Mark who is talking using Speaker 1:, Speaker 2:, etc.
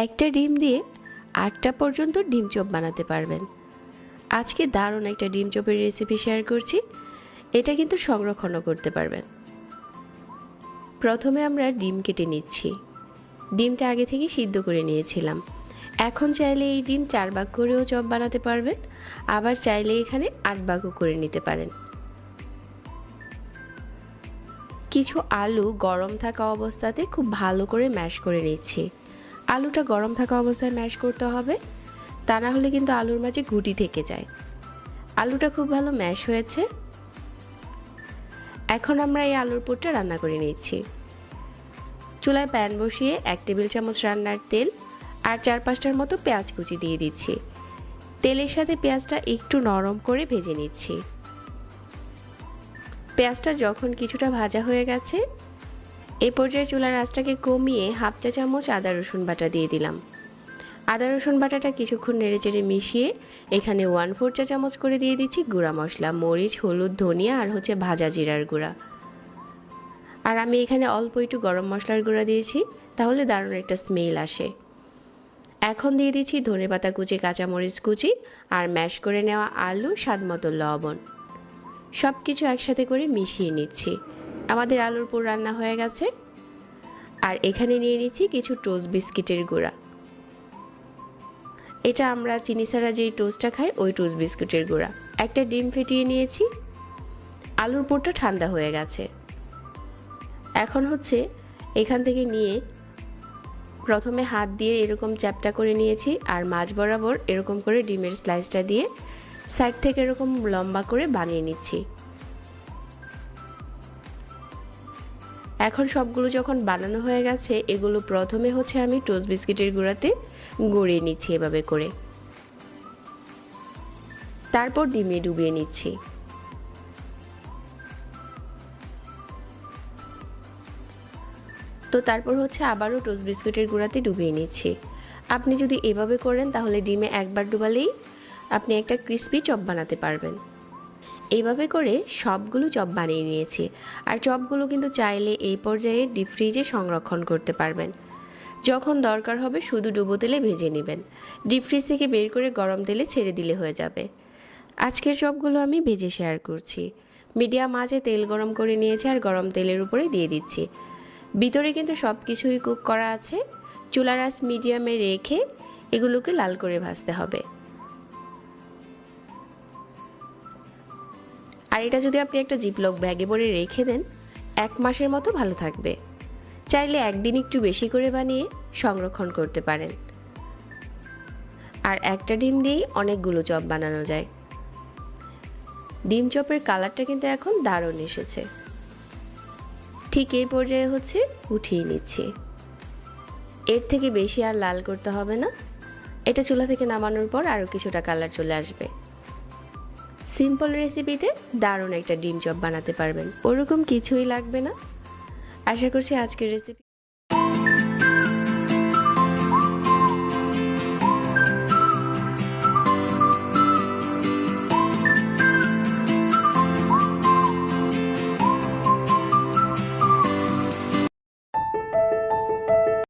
Speaker 1: একটা ডিম দিয়ে 8টা পর্যন্ত ডিম চপ বানাতে পারবেন। আজকে দারুণ একটা ডিম চপের রেসিপি শেয়ার করছি। এটা কিন্তু সংরক্ষণও করতে পারবেন। প্রথমে আমরা ডিম কেটে নিচ্ছি। ডিমটা আগে থেকে সিদ্ধ করে নিয়েছিলাম। এখন চাইলে এই ডিম 4 ভাগ করেও চপ বানাতে পারবেন, আবার চাইলে এখানে 8 ভাগও করে নিতে পারেন। কিছু আলু গরম থাকা অবস্থাতে খুব ভালো করে ম্যাশ করে নিচ্ছি। আলুটা গরম থাকা অবস্থায় ম্যাশ করতে হবে, তা না হলে কিন্তু আলুর মাঝে গুটি থেকে যায়। আলুটা খুব ভালো ম্যাশ হয়েছে। এখন আমরা এই আলুর পুরটা রান্না করে নিচ্ছি। চুলায় প্যান বসিয়ে 1 টেবিল চামচ রান্নার তেল আর 4-5টার মতো পেঁয়াজ কুচি দিয়ে দিচ্ছি। তেলের সাথে পেঁয়াজটা একটু নরম করে ভেজে নিচ্ছি। পেঁয়াজটা যখন কিছুটা ভাজা হয়ে গেছে, এ পর্যায়ে চুলার আঁচটাকে কমিয়ে 1/2 চা চামচ আদা রসুন বাটা দিয়ে দিলাম। আদা রসুন বাটাটা কিছুক্ষণ নেড়েচেড়ে মিশিয়ে এখানে 1/4 চা চামচ করে দিয়ে দিচ্ছি গুঁড়া মশলা, মরিচ, হলুদ, ধনিয়া আর ভাজা জিরার গুঁড়া। আর আমি এখানে অল্প একটু গরম মশলার গুঁড়া দিয়েছি, তাহলে দারুণ একটা স্মেল আসে। এখন দিয়ে দিচ্ছি ধনেপাতা কুচি, কাঁচামরিচ কুচি আর ম্যাশ করে নেওয়া আলু, স্বাদমতো লবণ। সব কিছু একসাথে করে মিশিয়ে নিচ্ছি। আমাদের আলুর পুর রান্না হয়ে গেছে। আর এখানে নিয়ে নিচ্ছি কিছু টোস্ট বিস্কিটের গুঁড়া। এটা আমরা চিনি ছাড়া যেই টোস্টটা খাই ওই টোস্ট বিস্কুটের গুঁড়া। একটা ডিম ফেটিয়ে নিয়েছি। আলুর পুরটা ঠান্ডা হয়ে গেছে। এখন এখান থেকে নিয়ে প্রথমে হাত দিয়ে এরকম চ্যাপটা করে নিয়েছি, আর মাঝ বরাবর এরকম করে ডিমের স্লাইসটা দিয়ে সাইড থেকে এরকম লম্বা করে বানিয়ে নিচ্ছি। এখন সবগুলো যখন বানানো হয়ে গেছে, এগুলো প্রথমে আমি টোস্ট বিস্কিটের গুঁড়াতে গড়িয়ে নিচ্ছি এভাবে করে। তারপর ডিমে ডুবিয়ে নিচ্ছি। তো তারপর আবারও টোস্ট বিস্কুটের গুঁড়াতে ডুবিয়ে নিচ্ছি। আপনি যদি এভাবে করেন তাহলে ডিমে একবার ডুবালেই আপনি একটা ক্রিস্পি চপ বানাতে পারবেন। এইভাবে করে সবগুলো চপ বানিয়ে নিয়েছি। আর চপগুলো কিন্তু চাইলে এই পর্যায়ে ডিপ ফ্রিজে সংরক্ষণ করতে পারবেন। যখন দরকার হবে শুধু ডুবো তেলে ভেজে নেবেন। ডিপ ফ্রিজ থেকে বের করে গরম তেলে ছেড়ে দিলে হয়ে যাবে। আজকের চপগুলো আমি ভেজে শেয়ার করছি। মিডিয়াম আঁচে তেল গরম করে নিয়েছি আর গরম তেলের উপরে দিয়ে দিচ্ছি। ভিতরে কিন্তু সব কিছুই কুক করা আছে। চুলার আঁচ মিডিয়ামে রেখে এগুলোকে লাল করে ভাজতে হবে। আর এটা যদি আপনি একটা জিপলক ব্যাগে ভরে রেখে দেন, 1 মাসের মতো ভালো থাকবে। চাইলে একদিন একটু বেশি করে বানিয়ে সংরক্ষণ করতে পারেন। আর একটা ডিম দিয়েই অনেকগুলো চপ বানানো যায়। ডিম চপের কালারটা কিন্তু এখন দারুণ এসেছে। ঠিক এই পর্যায়ে উঠিয়ে নিচ্ছি। এর থেকে বেশি আর লাল করতে হবে না। এটা চুলা থেকে নামানোর পর আরও কিছুটা কালার চলে আসবে। সিম্পল রেসিপিতে দারুণ একটা ডিম চপ বানাতে পারবেন। ওরকম কিছুই লাগবে না। আশা করছি আজকের রেসিপি